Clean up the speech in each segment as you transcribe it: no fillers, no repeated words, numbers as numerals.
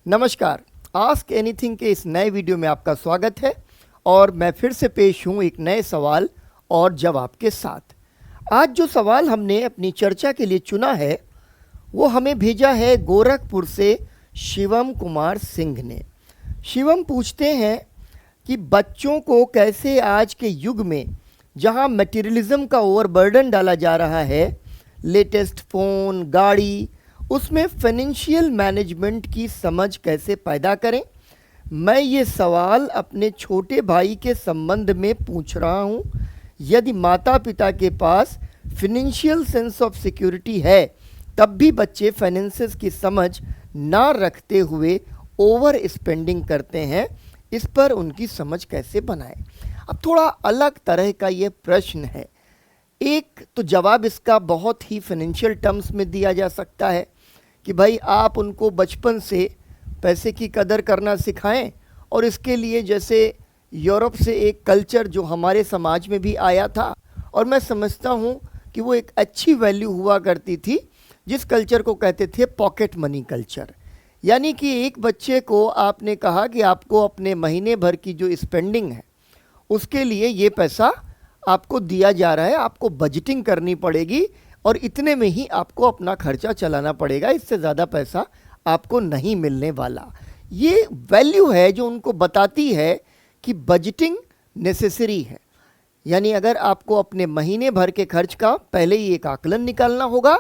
नमस्कार, ask anything के इस नए वीडियो में आपका स्वागत है और मैं फिर से पेश हूँ एक नए सवाल और जवाब के साथ। आज जो सवाल हमने अपनी चर्चा के लिए चुना है वो हमें भेजा है गोरखपुर से शिवम कुमार सिंह ने। शिवम पूछते हैं कि बच्चों को कैसे आज के युग में जहाँ मटेरियलिज्म का ओवरबर्डन डाला जा रहा है, लेटेस्ट फ़ोन, गाड़ी, उसमें फाइनेंशियल मैनेजमेंट की समझ कैसे पैदा करें। मैं ये सवाल अपने छोटे भाई के संबंध में पूछ रहा हूँ। यदि माता पिता के पास फाइनेंशियल सेंस ऑफ सिक्योरिटी है तब भी बच्चे फाइनेंसेस की समझ ना रखते हुए ओवर स्पेंडिंग करते हैं, इस पर उनकी समझ कैसे बनाएं। अब थोड़ा अलग तरह का ये प्रश्न है। एक तो जवाब इसका बहुत ही फाइनेंशियल टर्म्स में दिया जा सकता है कि भाई आप उनको बचपन से पैसे की कदर करना सिखाएं और इसके लिए जैसे यूरोप से एक कल्चर जो हमारे समाज में भी आया था और मैं समझता हूँ कि वो एक अच्छी वैल्यू हुआ करती थी, जिस कल्चर को कहते थे पॉकेट मनी कल्चर। यानी कि एक बच्चे को आपने कहा कि आपको अपने महीने भर की जो स्पेंडिंग है उसके लिए ये पैसा आपको दिया जा रहा है, आपको बजटिंग करनी पड़ेगी और इतने में ही आपको अपना खर्चा चलाना पड़ेगा, इससे ज़्यादा पैसा आपको नहीं मिलने वाला। ये वैल्यू है जो उनको बताती है कि बजटिंग नेसेसरी है। यानी अगर आपको अपने महीने भर के खर्च का पहले ही एक आकलन निकालना होगा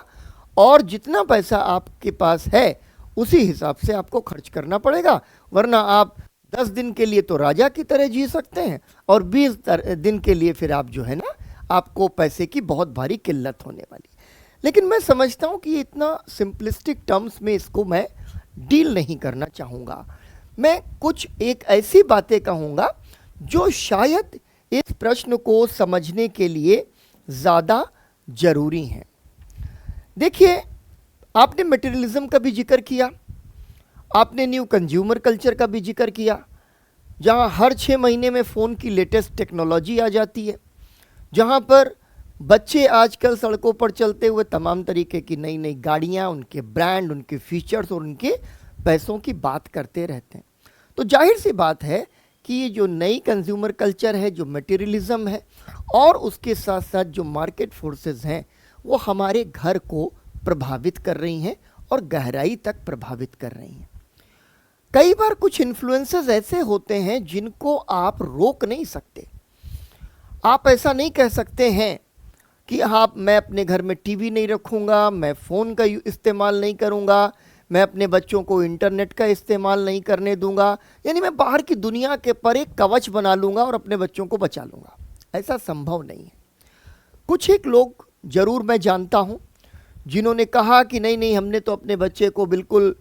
और जितना पैसा आपके पास है उसी हिसाब से आपको खर्च करना पड़ेगा, वरना आप 10 दिन के लिए तो राजा की तरह जी सकते हैं और 20 दिन के लिए फिर आप जो है ना, आपको पैसे की बहुत भारी किल्लत होने वाली। लेकिन मैं समझता हूँ कि इतना सिंपलिस्टिक टर्म्स में इसको मैं डील नहीं करना चाहूँगा। मैं कुछ एक ऐसी बातें कहूँगा जो शायद इस प्रश्न को समझने के लिए ज़्यादा ज़रूरी हैं। देखिए, आपने मटेरियलिज्म का भी जिक्र किया, आपने न्यू कंज्यूमर कल्चर का भी जिक्र किया, जहाँ हर 6 महीने में फ़ोन की लेटेस्ट टेक्नोलॉजी आ जाती है, जहाँ पर बच्चे आजकल सड़कों पर चलते हुए तमाम तरीके की नई नई गाड़ियाँ, उनके ब्रांड, उनके फीचर्स और उनके पैसों की बात करते रहते हैं। तो जाहिर सी बात है कि ये जो नई कंज्यूमर कल्चर है, जो मटेरियलिज्म है और उसके साथ साथ जो मार्केट फोर्सेस हैं, वो हमारे घर को प्रभावित कर रही हैं और गहराई तक प्रभावित कर रही हैं। कई बार कुछ इन्फ्लुएंसेस ऐसे होते हैं जिनको आप रोक नहीं सकते। आप ऐसा नहीं कह सकते हैं कि हाँ, मैं अपने घर में टीवी नहीं रखूँगा, मैं फ़ोन का इस्तेमाल नहीं करूँगा, मैं अपने बच्चों को इंटरनेट का इस्तेमाल नहीं करने दूंगा, यानी मैं बाहर की दुनिया के पर एक कवच बना लूँगा और अपने बच्चों को बचा लूँगा। ऐसा संभव नहीं है। कुछ एक लोग ज़रूर मैं जानता हूँ जिन्होंने कहा कि नहीं नहीं, हमने तो अपने बच्चे को बिल्कुल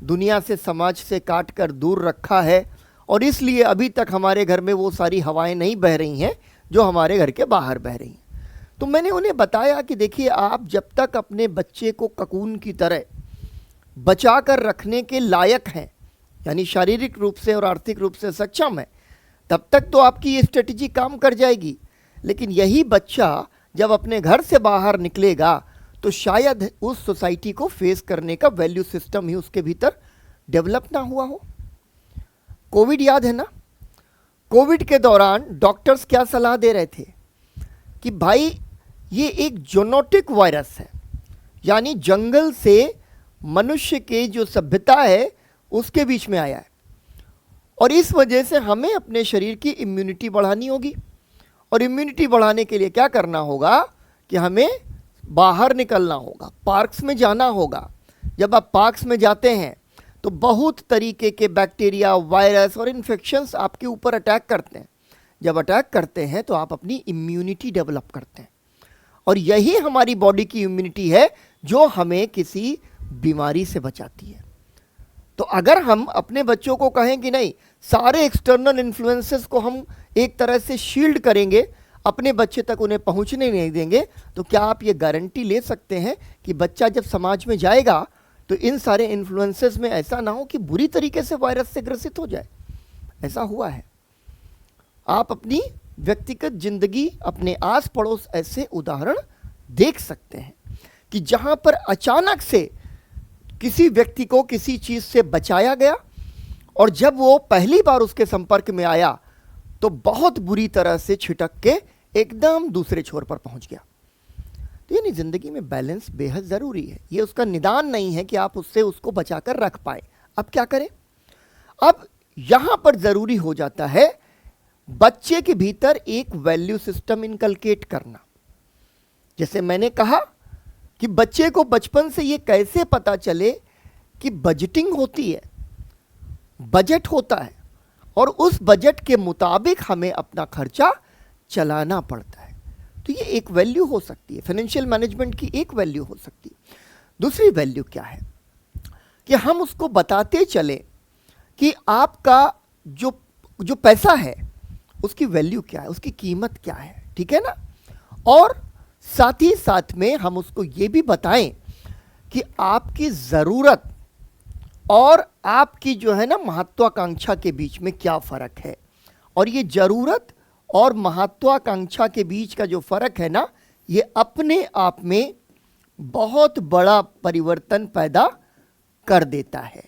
दुनिया से, समाज से काट कर दूर रखा है और इसलिए अभी तक हमारे घर में वो सारी हवाएं नहीं बह रही हैं जो हमारे घर के बाहर बह रही हैं। तो मैंने उन्हें बताया कि देखिए, आप जब तक अपने बच्चे को ककून की तरह बचा कर रखने के लायक हैं, यानी शारीरिक रूप से और आर्थिक रूप से सक्षम है, तब तक तो आपकी ये स्ट्रेटजी काम कर जाएगी। लेकिन यही बच्चा जब अपने घर से बाहर निकलेगा तो शायद उस सोसाइटी को फेस करने का वैल्यू सिस्टम ही उसके भीतर डेवलप ना हुआ हो। कोविड याद है ना? कोविड के दौरान डॉक्टर्स क्या सलाह दे रहे थे कि भाई ये एक ज़ूनोटिक वायरस है, यानी जंगल से मनुष्य के जो सभ्यता है उसके बीच में आया है और इस वजह से हमें अपने शरीर की इम्यूनिटी बढ़ानी होगी। और इम्यूनिटी बढ़ाने के लिए क्या करना होगा कि हमें बाहर निकलना होगा, पार्क्स में जाना होगा। जब आप पार्क्स में जाते हैं तो बहुत तरीके के बैक्टीरिया, वायरस और इन्फेक्शंस आपके ऊपर अटैक करते हैं। जब अटैक करते हैं तो आप अपनी इम्यूनिटी डेवलप करते हैं और यही हमारी बॉडी की इम्यूनिटी है जो हमें किसी बीमारी से बचाती है। तो अगर हम अपने बच्चों को कहें कि नहीं, सारे एक्सटर्नल इन्फ्लुएंसेस को हम एक तरह से शील्ड करेंगे, अपने बच्चे तक उन्हें पहुंचने नहीं देंगे, तो क्या आप ये गारंटी ले सकते हैं कि बच्चा जब समाज में जाएगा तो इन सारे इन्फ्लुएंसेस में ऐसा ना हो कि बुरी तरीके से वायरस से ग्रसित हो जाए? ऐसा हुआ है। आप अपनी व्यक्तिगत जिंदगी, अपने आस पड़ोस ऐसे उदाहरण देख सकते हैं कि जहां पर अचानक से किसी व्यक्ति को किसी चीज़ से बचाया गया और जब वो पहली बार उसके संपर्क में आया तो बहुत बुरी तरह से छिटक के एकदम दूसरे छोर पर पहुंच गया। तो यानी जिंदगी में बैलेंस बेहद जरूरी है। ये उसका निदान नहीं है कि आप उससे उसको बचाकर रख पाए। अब क्या करें? अब यहां पर जरूरी हो जाता है बच्चे के भीतर एक वैल्यू सिस्टम इनकलकेट करना। जैसे मैंने कहा कि बच्चे को बचपन से ये कैसे पता चले कि बजटिंग होती है, बजट होता है और उस बजट के मुताबिक हमें अपना खर्चा चलाना पड़ता है। तो ये एक वैल्यू हो सकती है, फाइनेंशियल मैनेजमेंट की एक वैल्यू हो सकती है। दूसरी वैल्यू क्या है कि हम उसको बताते चले कि आपका जो पैसा है उसकी वैल्यू क्या है, उसकी कीमत क्या है, ठीक है ना। और साथ ही साथ में हम उसको ये भी बताएं कि आपकी ज़रूरत और आपकी जो है ना महत्वाकांक्षा के बीच में क्या फ़र्क है। और ये ज़रूरत और महत्वाकांक्षा के बीच का जो फ़र्क है ना, ये अपने आप में बहुत बड़ा परिवर्तन पैदा कर देता है,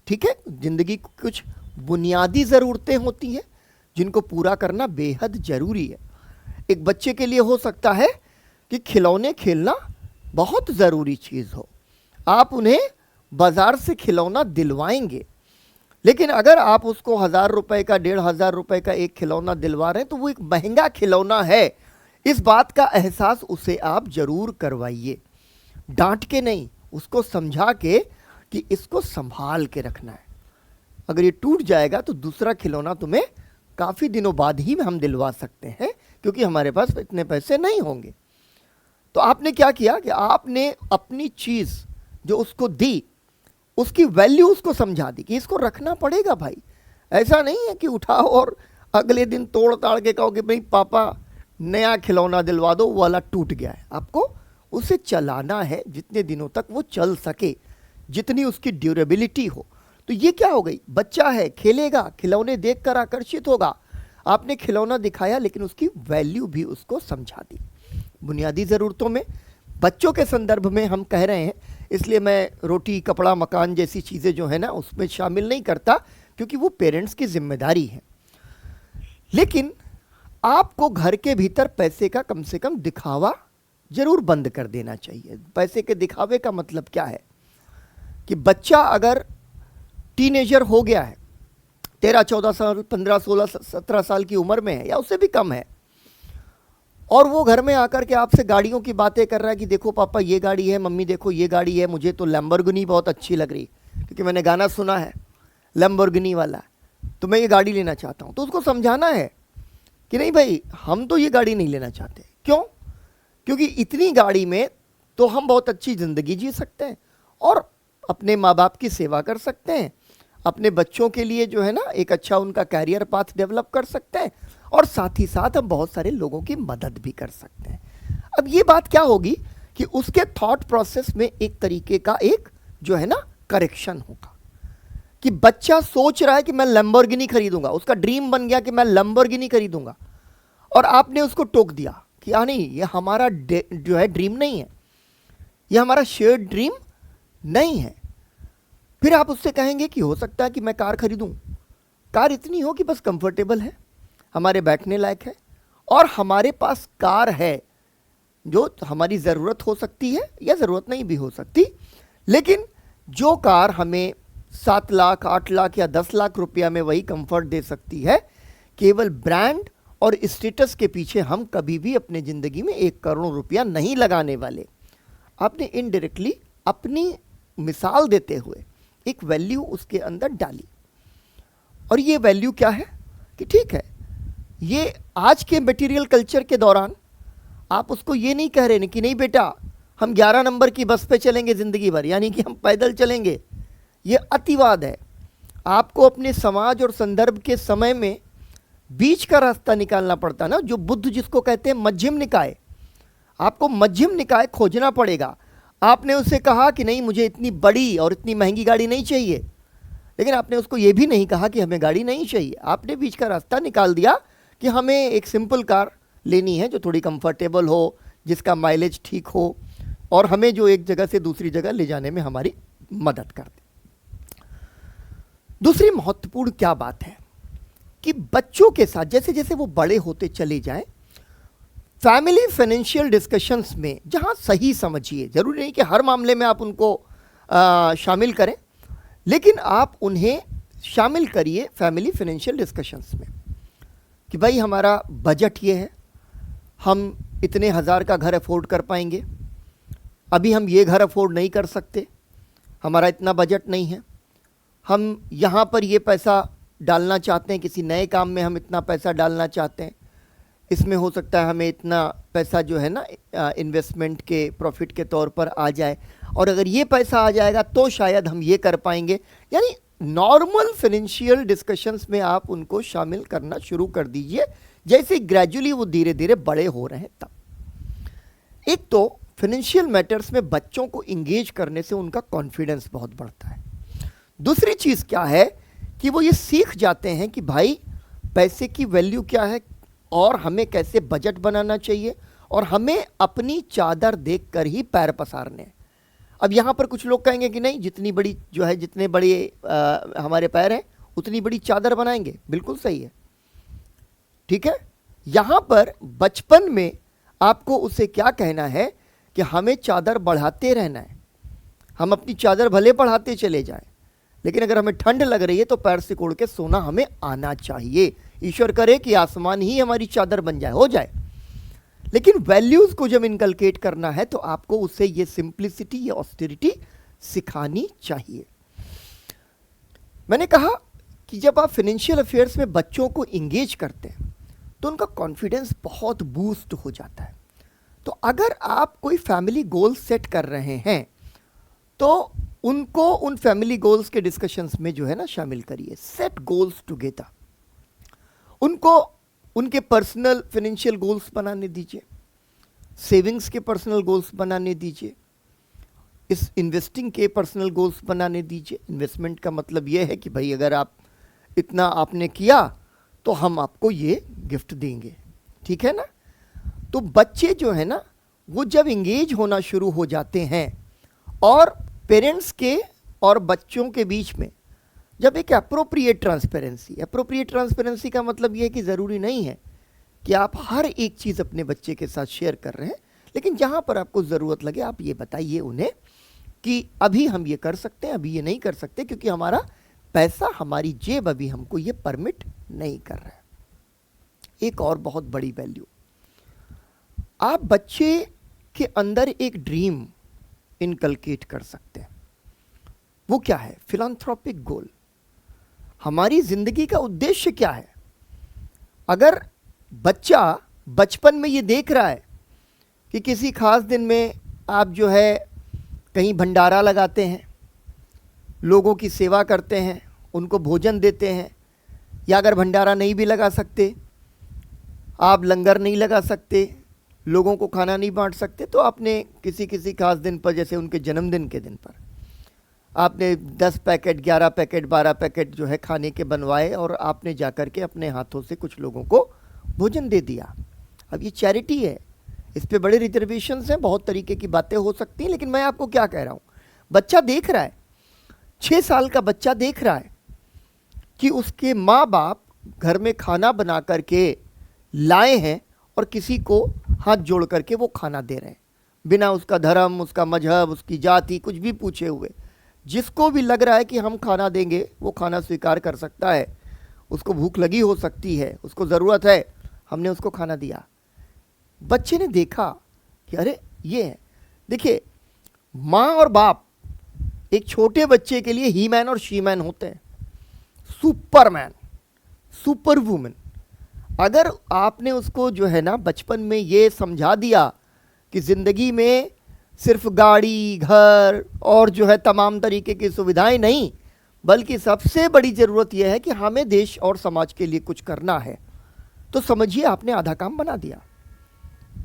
ठीक है। ज़िंदगी की कुछ बुनियादी ज़रूरतें होती हैं जिनको पूरा करना बेहद ज़रूरी है। एक बच्चे के लिए हो सकता है कि खिलौने खेलना बहुत ज़रूरी चीज़ हो, आप उन्हें बाज़ार से खिलौना दिलवाएंगे, लेकिन अगर आप उसको 1000 रुपए का 1500 रुपए का एक खिलौना दिलवा रहे हैं तो वो एक महंगा खिलौना है। इस बात का एहसास उसे आप ज़रूर करवाइए, डांट के नहीं, उसको समझा के कि इसको संभाल के रखना है। अगर ये टूट जाएगा तो दूसरा खिलौना तुम्हें काफ़ी दिनों बाद ही हम दिलवा सकते हैं, क्योंकि हमारे पास इतने पैसे नहीं होंगे। तो आपने क्या किया कि आपने अपनी चीज़ जो उसको दी उसकी वैल्यू उसको समझा दी कि इसको रखना पड़ेगा भाई। ऐसा नहीं है कि उठाओ और अगले दिन तोड़ ताड़ के कहो कि भाई पापा नया खिलौना दिलवा दो, वो वाला टूट गया है। आपको उसे चलाना है जितने दिनों तक वो चल सके, जितनी उसकी ड्यूरेबिलिटी हो। तो ये क्या हो गई, बच्चा है, खेलेगा, खिलौने देखकर आकर्षित होगा। आपने खिलौना दिखाया लेकिन उसकी वैल्यू भी उसको समझा दी। बुनियादी ज़रूरतों में बच्चों के संदर्भ में हम कह रहे हैं, इसलिए मैं रोटी कपड़ा मकान जैसी चीज़ें जो है ना उसमें शामिल नहीं करता, क्योंकि वो पेरेंट्स की जिम्मेदारी है। लेकिन आपको घर के भीतर पैसे का कम से कम दिखावा जरूर बंद कर देना चाहिए। पैसे के दिखावे का मतलब क्या है कि बच्चा अगर टीनेजर हो गया है, 13-14 साल 15-16-17 साल की उम्र में है या उससे भी कम है, और वो घर में आकर के आपसे गाड़ियों की बातें कर रहा है कि देखो पापा ये गाड़ी है, मम्मी देखो ये गाड़ी है, मुझे तो लैम्बोर्गिनी बहुत अच्छी लग रही क्योंकि मैंने गाना सुना है लैम्बोर्गिनी वाला, तो मैं ये गाड़ी लेना चाहता हूँ। तो उसको समझाना है कि नहीं भाई, हम तो ये गाड़ी नहीं लेना चाहते। क्यों? क्योंकि इतनी गाड़ी में तो हम बहुत अच्छी ज़िंदगी जी सकते हैं और अपने माँ बाप की सेवा कर सकते हैं, अपने बच्चों के लिए जो है ना एक अच्छा उनका कैरियर पाथ डेवलप कर सकते हैं, और साथ ही साथ हम बहुत सारे लोगों की मदद भी कर सकते हैं। अब ये बात क्या होगी कि उसके थॉट प्रोसेस में एक तरीके का एक जो है ना करेक्शन होगा कि बच्चा सोच रहा है कि मैं लैम्बोर्गिनी खरीदूंगा, उसका ड्रीम बन गया कि मैं लैम्बोर्गिनी खरीदूंगा, और आपने उसको टोक दिया कि हाँ नहीं, ये हमारा जो है ड्रीम नहीं है, ये हमारा शेयर्ड ड्रीम नहीं है। फिर आप उससे कहेंगे कि हो सकता है कि मैं कार खरीदूं, कार इतनी हो कि बस कंफर्टेबल है, हमारे बैठने लायक है, और हमारे पास कार है जो हमारी ज़रूरत हो सकती है या ज़रूरत नहीं भी हो सकती, लेकिन जो कार हमें 7 लाख 8 लाख या 10 लाख रुपया में वही कंफर्ट दे सकती है। केवल ब्रांड और स्टेटस के पीछे हम कभी भी अपने ज़िंदगी में 1 करोड़ रुपया नहीं लगाने वाले। आपने इनडायरेक्टली अपनी मिसाल देते हुए एक वैल्यू उसके अंदर डाली, और ये वैल्यू क्या है कि ठीक है, ये आज के मटेरियल कल्चर के दौरान आप उसको ये नहीं कह रहे कि नहीं बेटा हम 11 नंबर की बस पे चलेंगे ज़िंदगी भर, यानी कि हम पैदल चलेंगे। ये अतिवाद है। आपको अपने समाज और संदर्भ के समय में बीच का रास्ता निकालना पड़ता ना, जो बुद्ध जिसको कहते हैं मध्यम निकाय, आपको मध्यम निकाय खोजना पड़ेगा। आपने उससे कहा कि नहीं मुझे इतनी बड़ी और इतनी महंगी गाड़ी नहीं चाहिए, लेकिन आपने उसको ये भी नहीं कहा कि हमें गाड़ी नहीं चाहिए। आपने बीच का रास्ता निकाल दिया कि हमें एक सिंपल कार लेनी है जो थोड़ी कंफर्टेबल हो, जिसका माइलेज ठीक हो, और हमें जो एक जगह से दूसरी जगह ले जाने में हमारी मदद कर दे। दूसरी महत्वपूर्ण क्या बात है कि बच्चों के साथ जैसे जैसे वो बड़े होते चले जाएं, फैमिली फाइनेंशियल डिस्कशंस में जहां सही समझिए, जरूरी नहीं कि हर मामले में आप उनको शामिल करें, लेकिन आप उन्हें शामिल करिए फैमिली फाइनेंशियल डिस्कशंस में कि भाई हमारा बजट ये है, हम इतने हज़ार का घर अफोर्ड कर पाएंगे, अभी हम ये घर अफोर्ड नहीं कर सकते, हमारा इतना बजट नहीं है, हम यहाँ पर ये पैसा डालना चाहते हैं, किसी नए काम में हम इतना पैसा डालना चाहते हैं, इसमें हो सकता है हमें इतना पैसा जो है ना इन्वेस्टमेंट के प्रॉफिट के तौर पर आ जाए, और अगर ये पैसा आ जाएगा तो शायद हम ये कर पाएंगे। यानी नॉर्मल फाइनेंशियल डिस्कशंस में आप उनको शामिल करना शुरू कर दीजिए, जैसे ग्रेजुअली वो धीरे धीरे बड़े हो रहे हैं तब। एक तो फाइनेंशियल मैटर्स में बच्चों को इंगेज करने से उनका कॉन्फिडेंस बहुत बढ़ता है। दूसरी चीज़ क्या है कि वो ये सीख जाते हैं कि भाई पैसे की वैल्यू क्या है और हमें कैसे बजट बनाना चाहिए, और हमें अपनी चादर देखकर ही पैर पसारने हैं। अब यहाँ पर कुछ लोग कहेंगे कि नहीं, जितनी बड़ी जो है, जितने बड़े हमारे पैर हैं उतनी बड़ी चादर बनाएंगे। बिल्कुल सही है, ठीक है। यहाँ पर बचपन में आपको उसे क्या कहना है कि हमें चादर बढ़ाते रहना है, हम अपनी चादर भले बढ़ाते चले जाएं, लेकिन अगर हमें ठंड लग रही है तो पैर सिकोड़ के सोना हमें आना चाहिए। ईश्वर करे कि आसमान ही हमारी चादर बन जाए, हो जाए। लेकिन वैल्यूज को जब इनकलकेट करना है तो आपको उसे ये सिंप्लिसिटी, ये ऑस्टेरिटी सिखानी चाहिए। मैंने कहा कि जब आप फाइनेंशियल अफेयर्स में बच्चों को इंगेज करते हैं तो उनका कॉन्फिडेंस बहुत बूस्ट हो जाता है। तो अगर आप कोई फैमिली गोल सेट कर रहे हैं तो उनको उन फैमिली गोल्स के डिस्कशंस में जो है ना शामिल करिए। सेट गोल्स टुगेदर, उनको उनके पर्सनल फाइनेंशियल गोल्स बनाने दीजिए, सेविंग्स के पर्सनल गोल्स बनाने दीजिए, इस इन्वेस्टिंग के पर्सनल गोल्स बनाने दीजिए। इन्वेस्टमेंट का मतलब ये है कि भाई अगर आप इतना आपने किया तो हम आपको ये गिफ्ट देंगे, ठीक है ना। तो बच्चे जो है ना वो जब इंगेज होना शुरू हो जाते हैं और पेरेंट्स के और बच्चों के बीच में जब एक अप्रोप्रिएट ट्रांसपेरेंसी का मतलब ये है कि ज़रूरी नहीं है कि आप हर एक चीज़ अपने बच्चे के साथ शेयर कर रहे हैं, लेकिन जहाँ पर आपको ज़रूरत लगे आप ये बताइए उन्हें कि अभी हम ये कर सकते हैं, अभी ये नहीं कर सकते, क्योंकि हमारा पैसा, हमारी जेब अभी हमको ये परमिट नहीं कर रहा है। एक और बहुत बड़ी वैल्यू, आप बच्चे के अंदर एक ड्रीम इनकलकेट कर सकते हैं। वो क्या है? फिलैंथ्रोपिक गोल। हमारी जिंदगी का उद्देश्य क्या है? अगर बच्चा बचपन में ये देख रहा है कि किसी खास दिन में आप जो है कहीं भंडारा लगाते हैं, लोगों की सेवा करते हैं, उनको भोजन देते हैं, या अगर भंडारा नहीं भी लगा सकते, आप लंगर नहीं लगा सकते, लोगों को खाना नहीं बांट सकते, तो आपने किसी खास दिन पर, जैसे उनके जन्मदिन के दिन पर, आपने 10 पैकेट, 11 पैकेट, 12 पैकेट जो है खाने के बनवाए और आपने जाकर के अपने हाथों से कुछ लोगों को भोजन दे दिया। अब ये चैरिटी है, इस पे बड़े रिजर्वेशंस हैं, बहुत तरीके की बातें हो सकती हैं, लेकिन मैं आपको क्या कह रहा हूँ, बच्चा देख रहा है, 6 साल का बच्चा देख रहा है कि उसके माँ बाप घर में खाना बना करके लाए हैं और किसी को हाथ जोड़ करके वो खाना दे रहे हैं, बिना उसका धर्म, उसका मजहब, उसकी जाति कुछ भी पूछे हुए। जिसको भी लग रहा है कि हम खाना देंगे वो खाना स्वीकार कर सकता है, उसको भूख लगी हो सकती है, उसको ज़रूरत है, हमने उसको खाना दिया। बच्चे ने देखा कि अरे ये है। देखिए, माँ और बाप एक छोटे बच्चे के लिए ही मैन और शी मैन होते हैं, सुपरमैन, सुपर वुमेन। अगर आपने उसको जो है ना बचपन में ये समझा दिया कि ज़िंदगी में सिर्फ गाड़ी, घर और जो है तमाम तरीके की सुविधाएं नहीं, बल्कि सबसे बड़ी ज़रूरत यह है कि हमें देश और समाज के लिए कुछ करना है, तो समझिए आपने आधा काम बना दिया।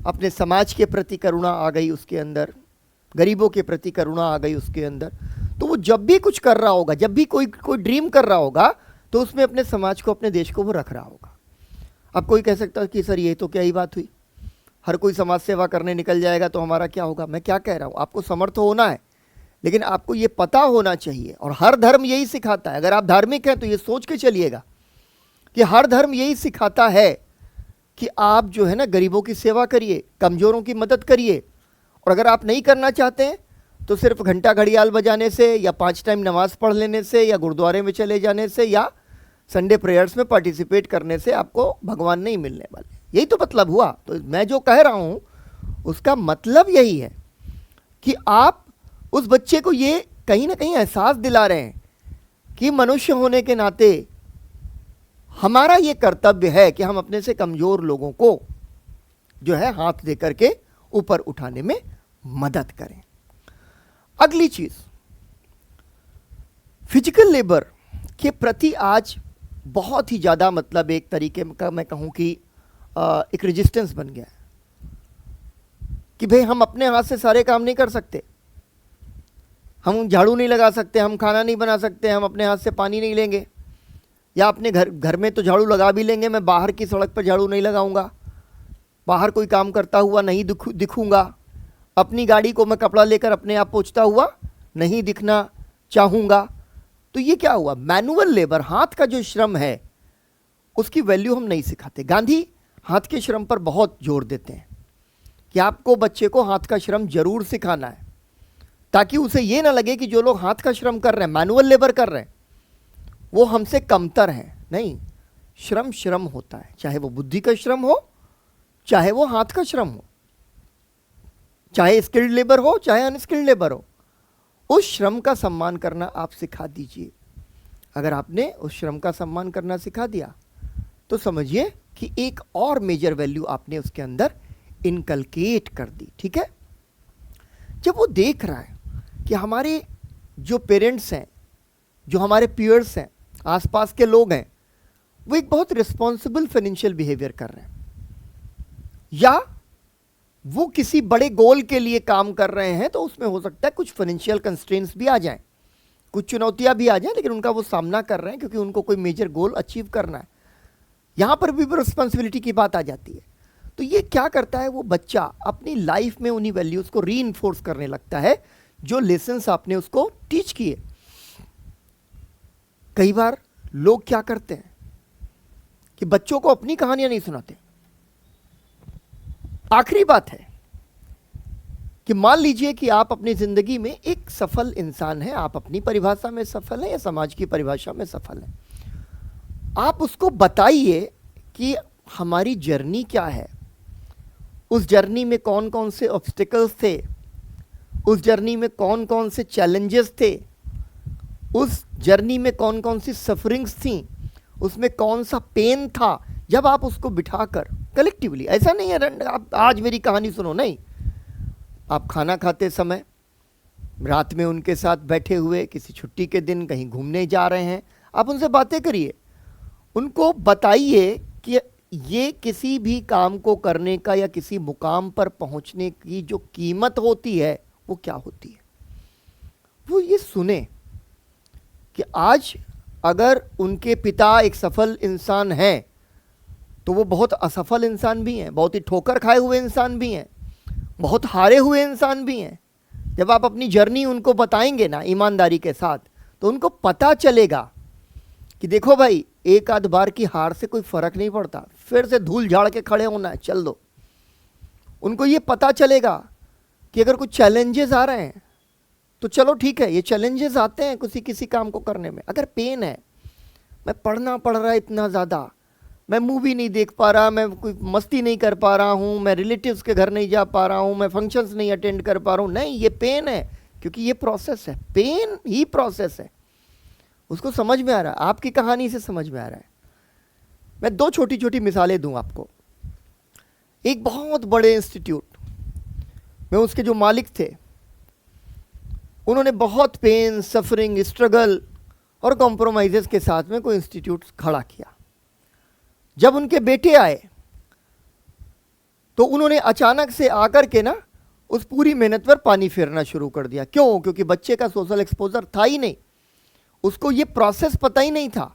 अपने समाज के प्रति करुणा आ गई उसके अंदर, गरीबों के प्रति करुणा आ गई उसके अंदर। तो वो जब भी कुछ कर रहा होगा, जब भी कोई ड्रीम कर रहा होगा, तो उसमें अपने समाज को, अपने देश को वो रख रहा होगा। अब कोई कह सकता है कि सर ये तो क्या ही बात हुई, हर कोई समाज सेवा करने निकल जाएगा तो हमारा क्या होगा। मैं क्या कह रहा हूँ, आपको समर्थ होना है, लेकिन आपको ये पता होना चाहिए, और हर धर्म यही सिखाता है। अगर आप धार्मिक हैं तो ये सोच के चलिएगा कि हर धर्म यही सिखाता है कि आप जो है ना गरीबों की सेवा करिए, कमज़ोरों की मदद करिए। और अगर आप नहीं करना चाहते हैं तो सिर्फ घंटा घड़ियाल बजाने से या 5 टाइम नमाज़ पढ़ लेने से या गुरुद्वारे में चले जाने से या संडे प्रेयर्स में पार्टिसिपेट करने से आपको भगवान नहीं मिलने वाले। यही तो मतलब हुआ। तो मैं जो कह रहा हूँ उसका मतलब यही है कि आप उस बच्चे को ये कहीं ना कहीं एहसास दिला रहे हैं कि मनुष्य होने के नाते हमारा ये कर्तव्य है कि हम अपने से कमज़ोर लोगों को जो है हाथ दे करके ऊपर उठाने में मदद करें। अगली चीज़, फिजिकल लेबर के प्रति आज बहुत ही ज़्यादा मतलब एक तरीके का मैं कहूँ कि एक रेजिस्टेंस बन गया है कि भाई हम अपने हाथ से सारे काम नहीं कर सकते, हम झाड़ू नहीं लगा सकते, हम खाना नहीं बना सकते, हम अपने हाथ से पानी नहीं लेंगे, या अपने घर में तो झाड़ू लगा भी लेंगे, मैं बाहर की सड़क पर झाड़ू नहीं लगाऊंगा, बाहर कोई काम करता हुआ नहीं दिखूंगा, अपनी गाड़ी को मैं कपड़ा लेकर अपने आप पोंछता हुआ नहीं दिखना चाहूँगा। तो ये क्या हुआ? मैनुअल लेबर, हाथ का जो श्रम है उसकी वैल्यू हम नहीं सिखाते। गांधी हाथ के श्रम पर बहुत जोर देते हैं कि आपको बच्चे को हाथ का श्रम जरूर सिखाना है, ताकि उसे ये ना लगे कि जो लोग हाथ का श्रम कर रहे हैं, मैनुअल लेबर कर रहे हैं, वो हमसे कमतर हैं। नहीं, श्रम श्रम होता है, चाहे वो बुद्धि का श्रम हो, चाहे वो हाथ का श्रम हो, चाहे स्किल्ड लेबर हो, चाहे अनस्किल्ड लेबर हो। उस श्रम का सम्मान करना आप सिखा दीजिए। अगर आपने उस श्रम का सम्मान करना सिखा दिया तो समझिए कि एक और मेजर वैल्यू आपने उसके अंदर इनकलकेट कर दी। ठीक है, जब वो देख रहा है कि हमारे जो पेरेंट्स हैं, जो हमारे पीयर्स हैं, आसपास के लोग हैं, वो एक बहुत रिस्पॉन्सिबल फाइनेंशियल बिहेवियर कर रहे हैं, या वो किसी बड़े गोल के लिए काम कर रहे हैं, तो उसमें हो सकता है कुछ फाइनेंशियल कंस्ट्रेंट्स भी आ जाएं, कुछ चुनौतियां भी आ जाएं, लेकिन उनका वो सामना कर रहे हैं क्योंकि उनको कोई मेजर गोल अचीव करना है। यहां पर भी रिस्पॉन्सिबिलिटी की बात आ जाती है। तो ये क्या करता है, वो बच्चा अपनी लाइफ में उन्हीं वैल्यूज को रीइंफोर्स करने लगता है जो लेसन्स आपने उसको टीच किए। कई बार लोग क्या करते हैं कि बच्चों को अपनी कहानियां नहीं सुनाते। आखिरी बात है कि मान लीजिए कि आप अपनी जिंदगी में एक सफल इंसान हैं, आप अपनी परिभाषा में सफल हैं या समाज की परिभाषा में सफल हैं। आप उसको बताइए कि हमारी जर्नी क्या है, उस जर्नी में कौन कौन से ऑब्स्टिकल्स थे, उस जर्नी में कौन कौन से चैलेंजेस थे, उस जर्नी में कौन कौन सी सफरिंग्स थी, उसमें कौन सा पेन था। जब आप उसको बिठाकर कलेक्टिवली, ऐसा नहीं है आप आज मेरी कहानी सुनो, नहीं, आप खाना खाते समय, रात में उनके साथ बैठे हुए, किसी छुट्टी के दिन कहीं घूमने जा रहे हैं, आप उनसे बातें करिए, उनको बताइए कि ये किसी भी काम को करने का या किसी मुकाम पर पहुंचने की जो कीमत होती है वो क्या होती है। वो ये सुने कि आज अगर उनके पिता एक सफल इंसान हैं तो वो बहुत असफल इंसान भी हैं, बहुत ही ठोकर खाए हुए इंसान भी हैं, बहुत हारे हुए इंसान भी हैं। जब आप अपनी जर्नी उनको बताएंगे ना ईमानदारी के साथ, तो उनको पता चलेगा कि देखो भाई, एक आध बार की हार से कोई फर्क नहीं पड़ता, फिर से धूल झाड़ के खड़े होना है, चल दो। उनको ये पता चलेगा कि अगर कुछ चैलेंजेस आ रहे हैं तो चलो ठीक है, ये चैलेंजेस आते हैं किसी काम को करने में। अगर पेन है, मैं पढ़ना पड़ रहा है इतना ज़्यादा, मैं मूवी नहीं देख पा रहा, मैं कोई मस्ती नहीं कर पा रहा हूँ, मैं रिलेटिव्स के घर नहीं जा पा रहा हूँ, मैं फंक्शंस नहीं अटेंड कर पा रहा हूँ, नहीं, ये पेन है, क्योंकि ये प्रोसेस है, पेन ही प्रोसेस है। उसको समझ में आ रहा है, आपकी कहानी से समझ में आ रहा है। मैं दो छोटी छोटी मिसालें दूं आपको। एक बहुत बड़े इंस्टीट्यूट में उसके जो मालिक थे, उन्होंने बहुत पेन, सफरिंग, स्ट्रगल और कॉम्प्रोमाइजेस के साथ में कोई इंस्टीट्यूट खड़ा किया। जब उनके बेटे आए तो उन्होंने अचानक से आकर के ना उस पूरी मेहनत पर पानी फेरना शुरू कर दिया। क्यों? क्योंकि बच्चे का सोशल एक्सपोजर था ही नहीं, उसको ये प्रोसेस पता ही नहीं था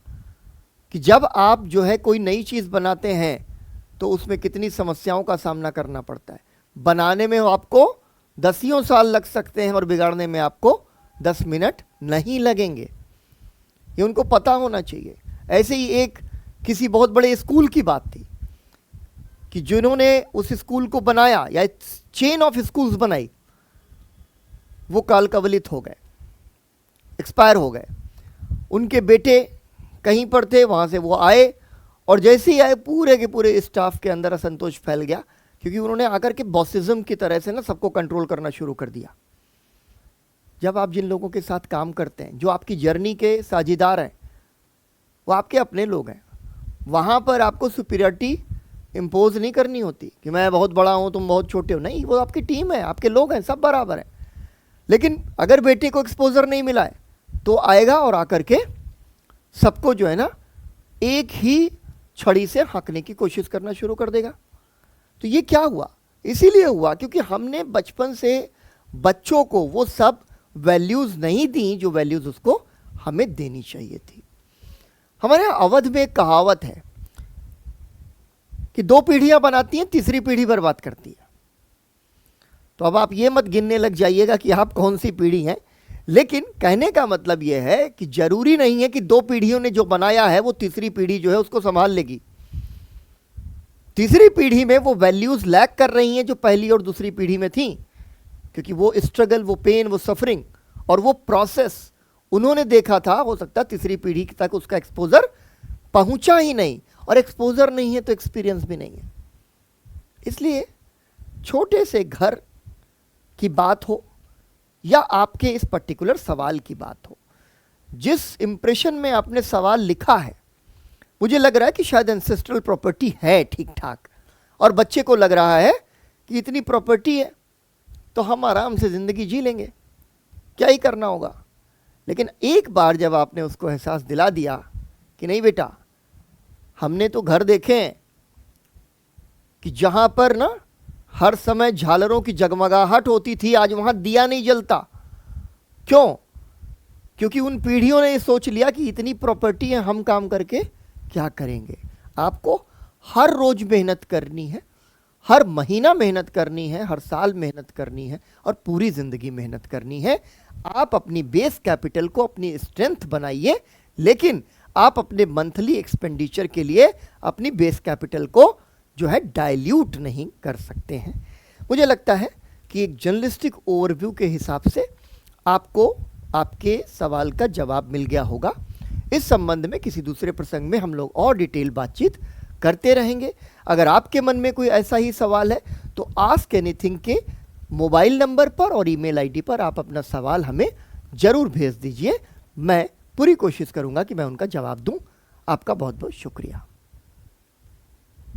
कि जब आप जो है कोई नई चीज़ बनाते हैं तो उसमें कितनी समस्याओं का सामना करना पड़ता है। बनाने में आपको 10 साल लग सकते हैं और बिगाड़ने में आपको 10 मिनट नहीं लगेंगे, ये उनको पता होना चाहिए। ऐसे ही एक किसी बहुत बड़े स्कूल की बात थी कि जिन्होंने उस स्कूल को बनाया या चेन ऑफ स्कूल्स बनाई, वो काल कवलित हो गए, एक्सपायर हो गए। उनके बेटे कहीं पर थे, वहाँ से वो आए और जैसे ही आए पूरे के पूरे स्टाफ के अंदर असंतोष फैल गया, क्योंकि उन्होंने आकर के बॉसिज्म की तरह से ना सबको कंट्रोल करना शुरू कर दिया। जब आप जिन लोगों के साथ काम करते हैं, जो आपकी जर्नी के साझीदार हैं, वो आपके अपने लोग हैं, वहाँ पर आपको सुपीरियरिटी इम्पोज नहीं करनी होती कि मैं बहुत बड़ा हूँ तुम बहुत छोटे हो। नहीं, वो आपकी टीम है, आपके लोग हैं, सब बराबर हैं। लेकिन अगर बेटे को एक्सपोजर नहीं मिला है तो आएगा और आकर के सबको जो है ना एक ही छड़ी से हाँकने की कोशिश करना शुरू कर देगा। तो ये क्या हुआ? इसीलिए हुआ क्योंकि हमने बचपन से बच्चों को वो सब वैल्यूज़ नहीं दी जो वैल्यूज़ उसको हमें देनी चाहिए थी। हमारे यहाँ अवध में एक कहावत है कि 2 पीढ़ियां बनाती हैं, तीसरी पीढ़ी बर्बाद करती है। तो अब आप ये मत गिनने लग जाइएगा कि आप कौन सी पीढ़ी हैं, लेकिन कहने का मतलब यह है कि जरूरी नहीं है कि 2 पीढ़ियों ने जो बनाया है वो तीसरी पीढ़ी जो है उसको संभाल लेगी। तीसरी पीढ़ी में वो वैल्यूज लैक कर रही हैं जो पहली और दूसरी पीढ़ी में थी, क्योंकि वो स्ट्रगल, वो पेन, वो सफरिंग और वो प्रोसेस उन्होंने देखा था। हो सकता है तीसरी पीढ़ी तक उसका एक्सपोजर पहुंचा ही नहीं, और एक्सपोजर नहीं है तो एक्सपीरियंस भी नहीं है। इसलिए छोटे से घर की बात हो या आपके इस पर्टिकुलर सवाल की बात हो, जिस इंप्रेशन में आपने सवाल लिखा है, मुझे लग रहा है कि शायद एंसेस्ट्रल प्रॉपर्टी है ठीक ठाक, और बच्चे को लग रहा है कि इतनी प्रॉपर्टी है तो हम आराम से ज़िंदगी जी लेंगे, क्या ही करना होगा। लेकिन एक बार जब आपने उसको एहसास दिला दिया कि नहीं बेटा, हमने तो घर देखे हैं कि जहाँ पर ना हर समय झालरों की जगमगाहट होती थी, आज वहाँ दिया नहीं जलता। क्यों? क्योंकि उन पीढ़ियों ने ये सोच लिया कि इतनी प्रॉपर्टी है, हम काम करके क्या करेंगे। आपको हर रोज मेहनत करनी है, हर महीना मेहनत करनी है, हर साल मेहनत करनी है और पूरी ज़िंदगी मेहनत करनी है। आप अपनी बेस कैपिटल को, अपनी स्ट्रेंथ बनाइए, लेकिन आप अपने मंथली एक्सपेंडिचर के लिए अपनी बेस कैपिटल को जो है डाइल्यूट नहीं कर सकते हैं। मुझे लगता है कि एक जर्नलिस्टिक ओवरव्यू के हिसाब से आपको आपके सवाल का जवाब मिल गया होगा। इस संबंध में किसी दूसरे प्रसंग में हम लोग और डिटेल बातचीत करते रहेंगे। अगर आपके मन में कोई ऐसा ही सवाल है तो आस्क एनीथिंग के मोबाइल नंबर पर और ईमेल आईडी पर आप अपना सवाल हमें ज़रूर भेज दीजिए। मैं पूरी कोशिश करूंगा कि मैं उनका जवाब दूं। आपका बहुत बहुत शुक्रिया।